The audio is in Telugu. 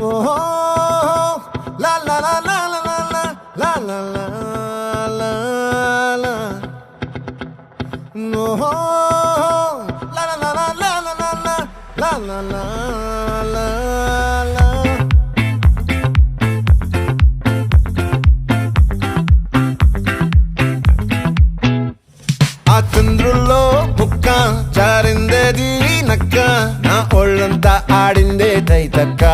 ఓహో లా లా లా లా లా లా లా లా లా లా లా ఓహో లా లా లా లా లా లా లా లా లా లా లా లా ఆ చంద్రుల్లో ముక్క జారిందేది నక్క నా ఒళ్ళంతా ఆడిందే తైతక్క